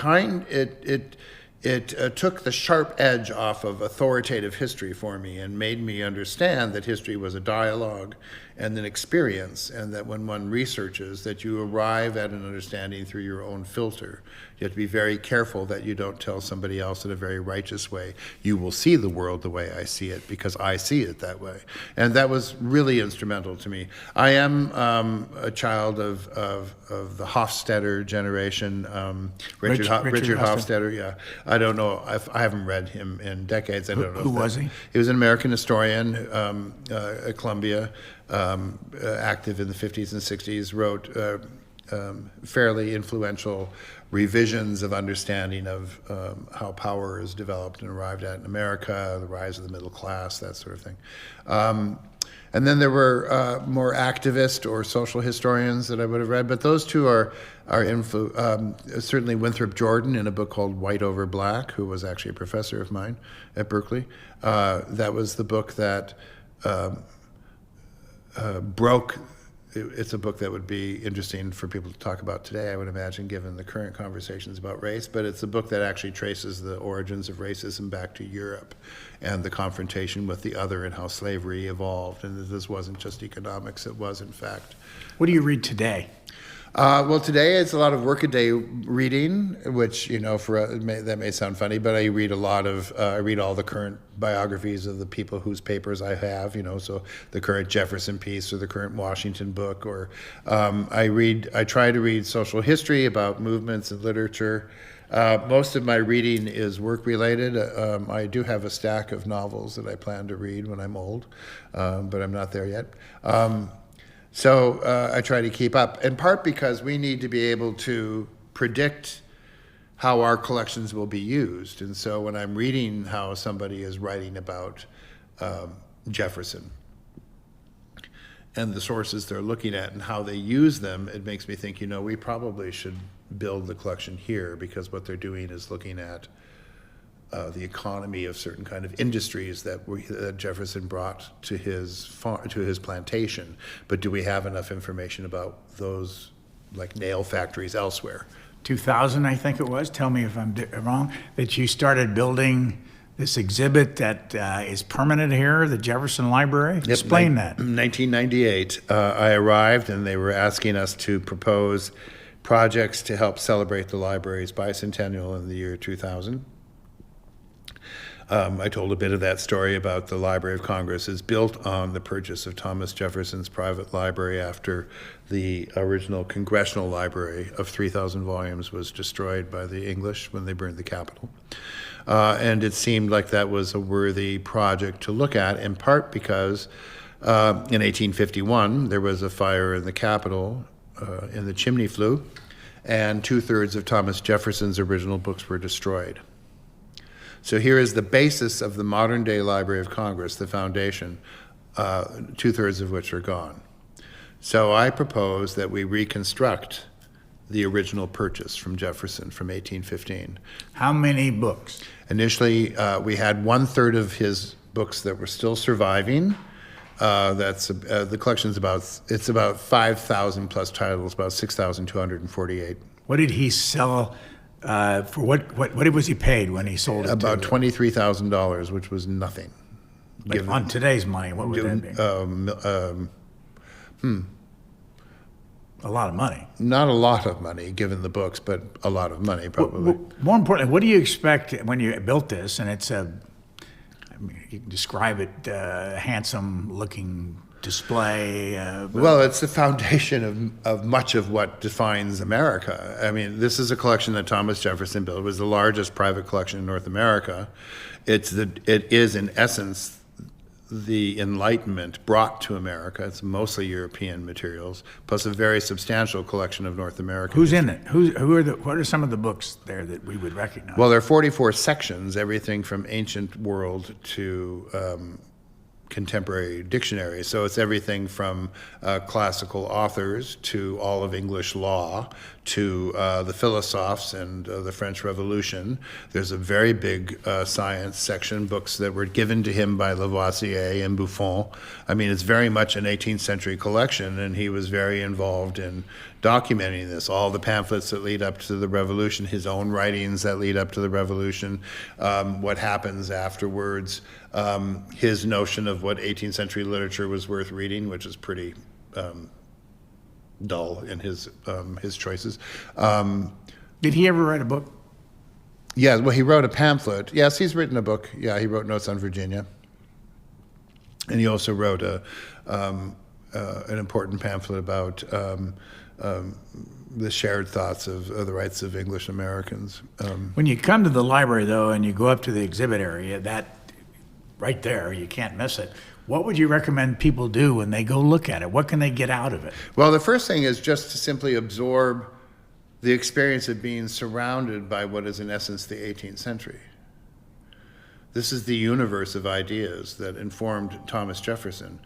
took the sharp edge off of authoritative history for me and made me understand that history was a dialogue and an experience, and that when one researches, that you arrive at an understanding through your own filter. You have to be very careful that you don't tell somebody else in a very righteous way, you will see the world the way I see it because I see it that way. And that was really instrumental to me. I am a child of the Hofstadter generation, Richard Hofstadter, yeah. I don't know, I haven't read him in decades. I don't know. Who was he? He was an American historian at Columbia, active in the 50s and 60s, wrote fairly influential revisions of understanding of how power is developed and arrived at in America, the rise of the middle class, that sort of thing. And then there were more activist or social historians that I would have read, but those two are certainly Winthrop Jordan in a book called White Over Black, who was actually a professor of mine at Berkeley. That was the book that broke. It's a book that would be interesting for people to talk about today, I would imagine, given the current conversations about race, but it's a book that actually traces the origins of racism back to Europe and the confrontation with the other and how slavery evolved, and this wasn't just economics, it was in fact. What do you read today? Well, today it's a lot of workaday reading, which, you know, that may sound funny, but I read I read all the current biographies of the people whose papers I have, you know, so the current Jefferson piece or the current Washington book, or I try to read social history about movements and literature. Most of my reading is work-related. I do have a stack of novels that I plan to read when I'm old, but I'm not there yet. So I try to keep up, in part because we need to be able to predict how our collections will be used. And so when I'm reading how somebody is writing about Jefferson and the sources they're looking at and how they use them, it makes me think, you know, we probably should build the collection here, because what they're doing is looking at the economy of certain kind of industries that Jefferson brought to his plantation. But do we have enough information about those, like nail factories elsewhere? 2000, I think it was. Tell me if I'm wrong. That you started building this exhibit that is permanent here, the Jefferson Library. Yep, Explain that. 1998, I arrived, and they were asking us to propose projects to help celebrate the library's bicentennial in the year 2000. I told a bit of that story about the Library of Congress is built on the purchase of Thomas Jefferson's private library after the original Congressional Library of 3,000 volumes was destroyed by the English when they burned the Capitol. And it seemed like that was a worthy project to look at, in part because in 1851 there was a fire in the Capitol, and the chimney flew, and 2/3 of Thomas Jefferson's original books were destroyed. So here is the basis of the modern day Library of Congress, the foundation, 2/3 of which are gone. So I propose that we reconstruct the original purchase from Jefferson from 1815. How many books? Initially, we had 1/3 of his books that were still surviving. The collection's about 5,000 plus titles, about 6,248. What did he sell? For what was he paid when he sold it? About $23,000, which was nothing. But on today's money, what would that be? A lot of money. Not a lot of money, given the books, but a lot of money, probably. More importantly, what do you expect when you built this? And it's I mean, you can describe it, handsome-looking display. Well, it's the foundation of much of what defines America. I mean, this is a collection that Thomas Jefferson built. It was the largest private collection in North America. It is, in essence, the Enlightenment brought to America. It's mostly European materials, plus a very substantial collection of North American. Who's in it? What are some of the books there that we would recognize? Well, there are 44 sections, everything from ancient world to contemporary dictionary. So it's everything from classical authors to all of English law to the philosophes and the French Revolution. There's a very big science section, books that were given to him by Lavoisier and Buffon. I mean, it's very much an 18th century collection, and he was very involved in documenting this, all the pamphlets that lead up to the revolution, his own writings that lead up to the revolution, what happens afterwards, his notion of what 18th century literature was worth reading, which is pretty dull in his choices. Did he ever write a book? Yeah, well, he wrote a pamphlet. Yes, he's written a book. Yeah, he wrote Notes on Virginia. And he also wrote an important pamphlet about the shared thoughts of the rights of English Americans. When you come to the library, though, and you go up to the exhibit area, that right there, you can't miss it. What would you recommend people do when they go look at it? What can they get out of it? Well, the first thing is just to simply absorb the experience of being surrounded by what is in essence the 18th century. This is the universe of ideas that informed Thomas Jefferson,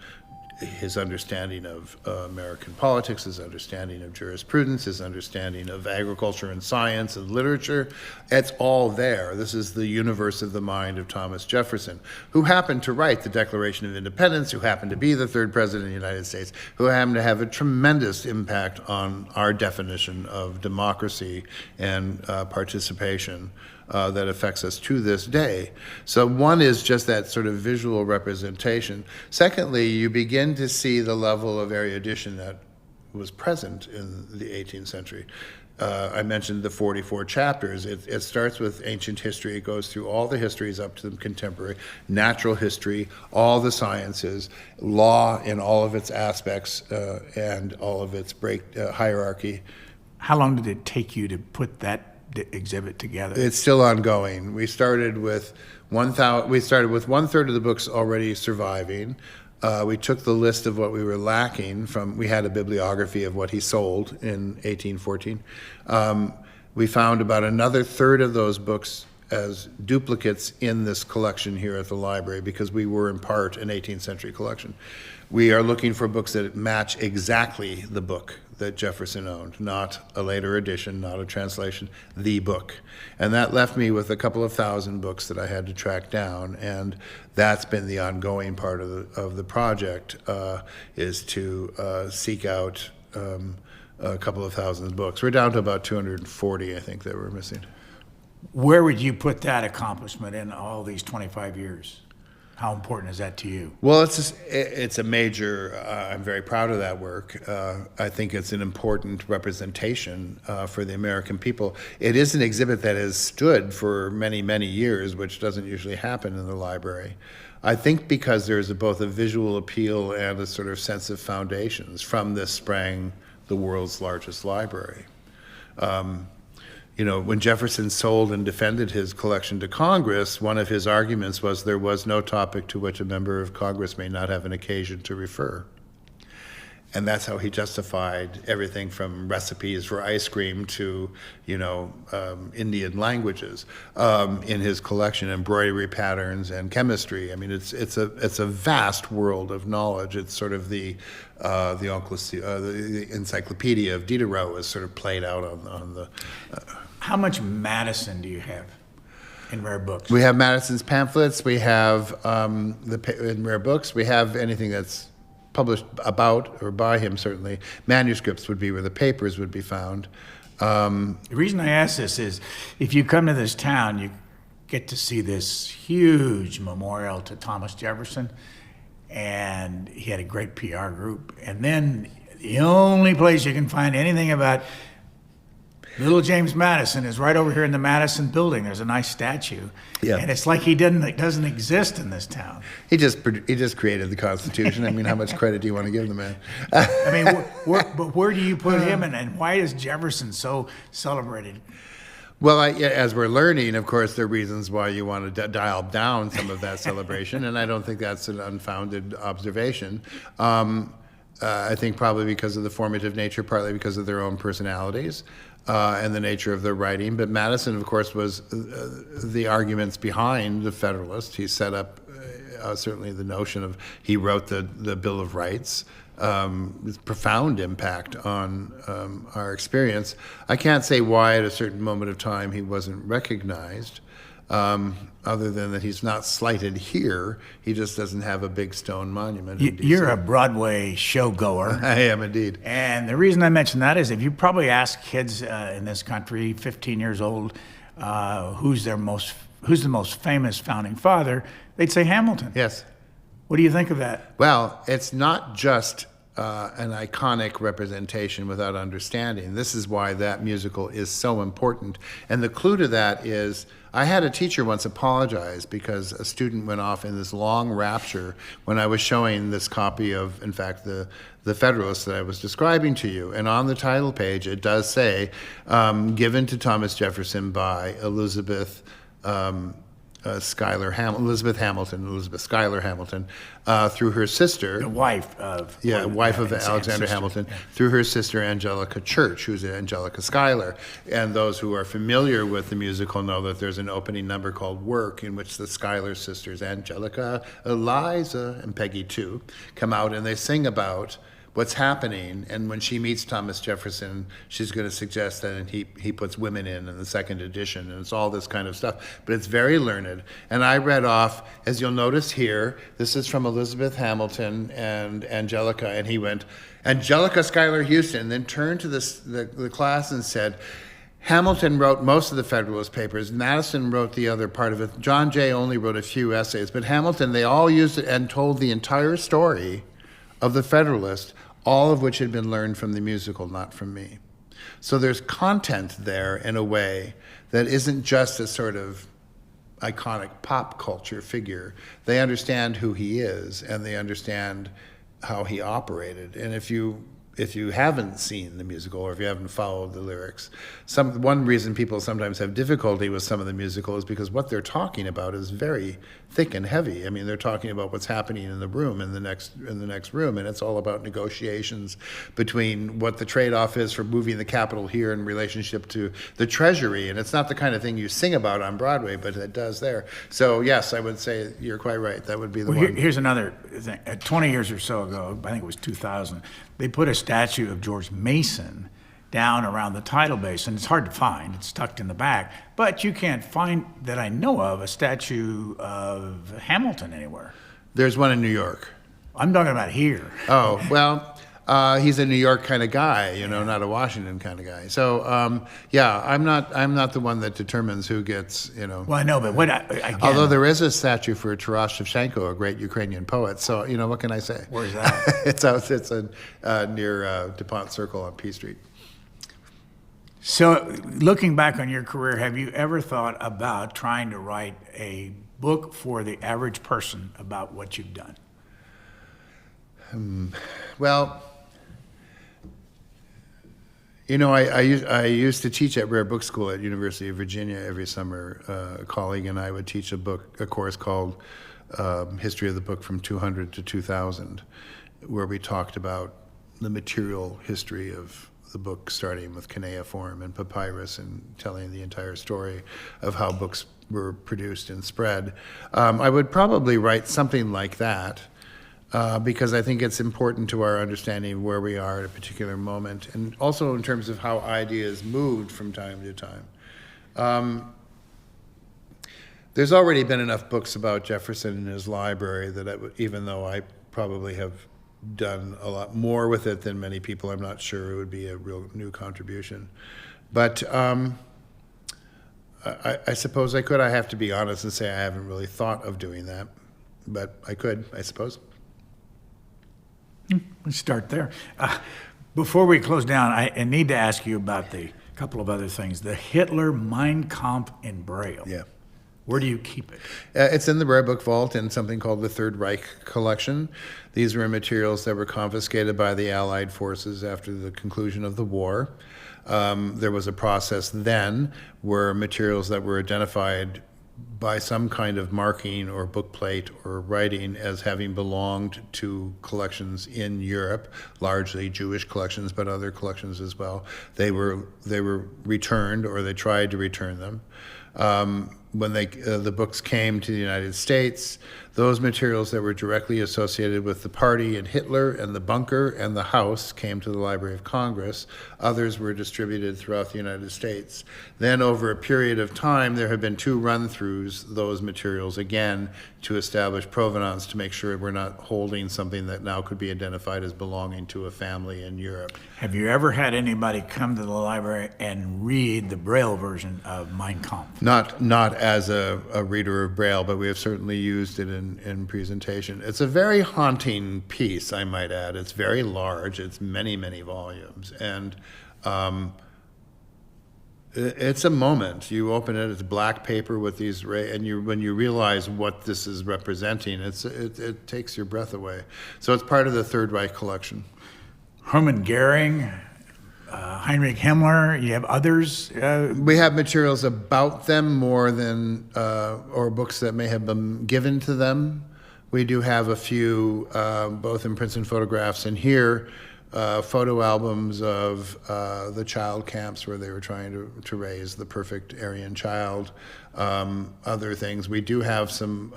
his understanding of American politics, his understanding of jurisprudence, his understanding of agriculture and science and literature. It's all there. This is the universe of the mind of Thomas Jefferson, who happened to write the Declaration of Independence, who happened to be the third president of the United States, who happened to have a tremendous impact on our definition of democracy and participation that affects us to this day. So one is just that sort of visual representation. Secondly, you begin to see the level of erudition that was present in the 18th century. I mentioned the 44 chapters. It starts with ancient history. It goes through all the histories up to the contemporary, natural history, all the sciences, law in all of its aspects, and all of its hierarchy. How long did it take you to put that exhibit together? It's still ongoing. We started with one third of the books already surviving. We took the list of what we were lacking from. We had a bibliography of what he sold in 1814. We found about another third of those books as duplicates in this collection here at the library because we were in part an 18th century collection. We are looking for books that match exactly the book that Jefferson owned, not a later edition, not a translation, the book. And that left me with a couple of thousand books that I had to track down, and that's been the ongoing part of the project, is to seek out a couple of thousand books. We're down to about 240, I think, that we're missing. Where would you put that accomplishment in all these 25 years? How important is that to you? Well, it's a major, I'm very proud of that work. I think it's an important representation for the American people. It is an exhibit that has stood for many, many years, which doesn't usually happen in the library. I think because there's both a visual appeal and a sort of sense of foundations. From this sprang the world's largest library. You know, when Jefferson sold and defended his collection to Congress, one of his arguments was there was no topic to which a member of Congress may not have an occasion to refer. And that's how he justified everything from recipes for ice cream to, Indian languages in his collection, embroidery patterns and chemistry. I mean, it's a vast world of knowledge. It's sort of the encyclopedia of Diderot is sort of played out on the. How much Madison do you have in rare books? We have Madison's pamphlets. We have in rare books. We have anything that's published about or by him, certainly. Manuscripts would be where the papers would be found. The reason I ask this is if you come to this town, you get to see this huge memorial to Thomas Jefferson, and he had a great PR group. And then the only place you can find anything about little James Madison is right over here in the Madison building. There's a nice statue. Yeah. And it's like he doesn't exist in this town. He just created the Constitution. I mean, how much credit do you want to give the man? I mean, but where do you put him, and why is Jefferson so celebrated? Well, as we're learning, of course, there are reasons why you want to dial down some of that celebration, and I don't think that's an unfounded observation. I think probably because of the formative nature, partly because of their own personalities. And the nature of their writing. But Madison, of course, was the arguments behind the Federalist. He set up certainly the notion of he wrote the Bill of Rights. Profound impact on our experience. I can't say why at a certain moment of time he wasn't recognized, other than that he's not slighted here. He just doesn't have a big stone monument in DC. You're a Broadway showgoer. I am indeed. And the reason I mention that is if you probably ask kids in this country, 15 years old, who's the most famous founding father, they'd say Hamilton. Yes. What do you think of that? Well, it's not just an iconic representation without understanding. This is why that musical is so important. And the clue to that is, I had a teacher once apologize because a student went off in this long rapture when I was showing this copy of, in fact, the Federalist that I was describing to you. And on the title page, it does say, given to Thomas Jefferson by Elizabeth Schuyler Hamilton, through her sister, The wife of Alexander Hamilton, through her sister Angelica Church, who's Angelica Schuyler. And those who are familiar with the musical know that there's an opening number called "Work," in which the Schuyler sisters, Angelica, Eliza, and Peggy too, come out and they sing about what's happening, and when she meets Thomas Jefferson, she's going to suggest that he puts women in the second edition, and it's all this kind of stuff. But it's very learned. And I read off, as you'll notice here, this is from Elizabeth Hamilton and Angelica, and he went, Angelica Schuyler Houston, then turned to the class and said, Hamilton wrote most of the Federalist Papers. Madison wrote the other part of it. John Jay only wrote a few essays. But Hamilton, they all used it and told the entire story of the Federalist, all of which had been learned from the musical, not from me. So there's content there in a way that isn't just a sort of iconic pop culture figure. They understand who he is, and they understand how he operated. And if you haven't seen the musical, or if you haven't followed the lyrics, one reason people sometimes have difficulty with some of the musical is because what they're talking about is very thick and heavy. I mean, they're talking about what's happening in the room, in the next room, and it's all about negotiations between what the trade-off is for moving the capital here in relationship to the Treasury. And it's not the kind of thing you sing about on Broadway, but it does there. So yes, I would say you're quite right. That would be the one. Here's another thing. 20 years or so ago, I think it was 2000, they put a statue of George Mason down around the tidal basin. It's hard to find. It's tucked in the back. But you can't find, that I know of, a statue of Hamilton anywhere. There's one in New York. I'm talking about here. Oh, well, he's a New York kind of guy, not a Washington kind of guy. So, yeah, I'm not the one that determines who gets, Well, I know, but again, although there is a statue for Taras Shevchenko, a great Ukrainian poet. So, what can I say? Where's that? It's near DuPont Circle on P Street. So, looking back on your career, have you ever thought about trying to write a book for the average person about what you've done? Well, I used to teach at Rare Book School at University of Virginia every summer. A colleague and I would teach a course called History of the Book from 200 to 2000, where we talked about the material history of the book, starting with cuneiform and papyrus and telling the entire story of how books were produced and spread. I would probably write something like that because I think it's important to our understanding of where we are at a particular moment, and also in terms of how ideas moved from time to time. There's already been enough books about Jefferson in his library that even though I probably have done a lot more with it than many people, I'm not sure it would be a real new contribution. But I suppose I could. I have to be honest and say I haven't really thought of doing that, but I could, I suppose. Let's start there. Before we close down, I need to ask you about the couple of other things. The Hitler Mein Kampf in Braille. Yeah. Where do you keep it? It's in the Rare Book Vault in something called the Third Reich Collection. These were materials that were confiscated by the Allied forces after the conclusion of the war. There was a process then where materials that were identified by some kind of marking or bookplate or writing as having belonged to collections in Europe, largely Jewish collections, but other collections as well, they were returned, or they tried to return them. When the books came to the United States, Those materials that were directly associated with the party and Hitler and the bunker and the house came to the Library of Congress. Others were distributed throughout the United States. Then over a period of time, there have been 2 run-throughs, those materials again, to establish provenance, to make sure we're not holding something that now could be identified as belonging to a family in Europe. Have you ever had anybody come to the library and read the Braille version of Mein Kampf? Not as a reader of Braille, but we have certainly used it in presentation. It's a very haunting piece, I might add. It's very large. It's many, many volumes. And it's a moment. You open it, it's black paper with these and when you realize what this is representing, it takes your breath away. So it's part of the Third Reich collection. Hermann Goering, Heinrich Himmler, you have others? We have materials about them more than, or books that may have been given to them. We do have a few, both in prints and photographs, and here, photo albums of the child camps where they were trying to raise the perfect Aryan child. Other things. We do have some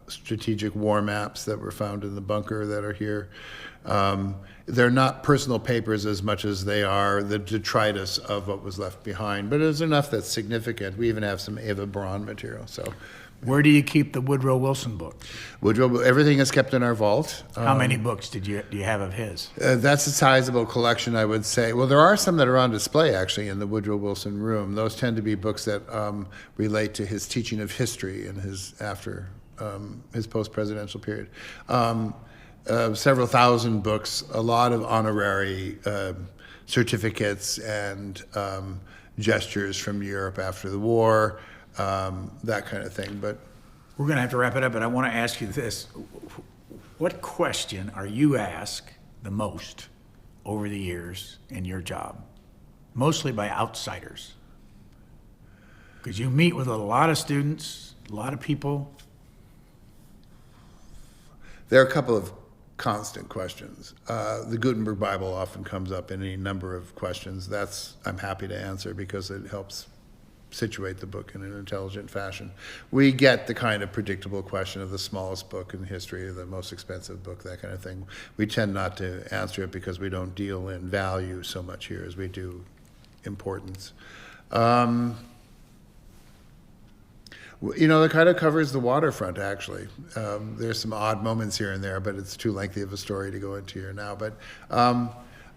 strategic war maps that were found in the bunker that are here. They're not personal papers as much as they are the detritus of what was left behind, but it's enough that's significant. We even have some Eva Braun material. So, where do you keep the Woodrow Wilson books? Everything is kept in our vault. How many books do you have of his? That's a sizable collection, I would say. Well, there are some that are on display, actually, in the Woodrow Wilson room. Those tend to be books that relate to his teaching of history and his post-presidential period. Several thousand books, a lot of honorary certificates and gestures from Europe after the war, that kind of thing. But we're going to have to wrap it up, but I want to ask you this. What question are you asked the most over the years in your job? Mostly by outsiders. Because you meet with a lot of students, a lot of people. There are a couple of constant questions. The Gutenberg Bible often comes up in any number of questions. I'm happy to answer because it helps situate the book in an intelligent fashion. We get the kind of predictable question of the smallest book in history, the most expensive book, that kind of thing. We tend not to answer it because we don't deal in value so much here as we do importance. That kind of covers the waterfront, actually. There's some odd moments here and there, but it's too lengthy of a story to go into here now. But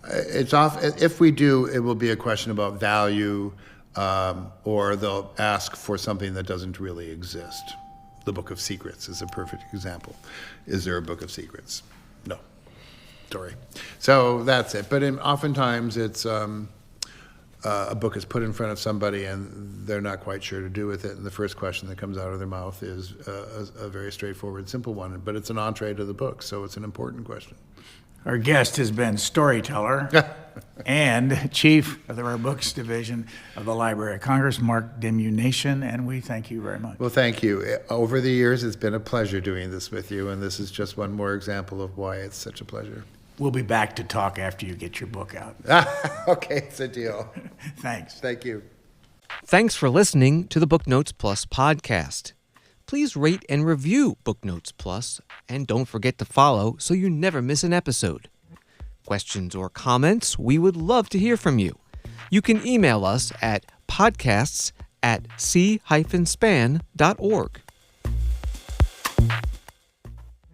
if we do, it will be a question about value, or they'll ask for something that doesn't really exist. The Book of Secrets is a perfect example. Is there a Book of Secrets? No. Story. So that's it. But oftentimes it's a book is put in front of somebody and they're not quite sure to do with it, and the first question that comes out of their mouth is a very straightforward, simple one, but it's an entree to the book, so it's an important question. Our guest has been storyteller and chief of the Rare Books Division of the Library of Congress, Mark Dimunation, and we thank you very much. Well, thank you. Over the years, it's been a pleasure doing this with you, and this is just one more example of why it's such a pleasure. We'll be back to talk after you get your book out. Okay, it's a deal. Thanks. Thank you. Thanks for listening to the Booknotes Plus podcast. Please rate and review Booknotes Plus, and don't forget to follow so you never miss an episode. Questions or comments, we would love to hear from you. You can email us at podcasts@c-span.org.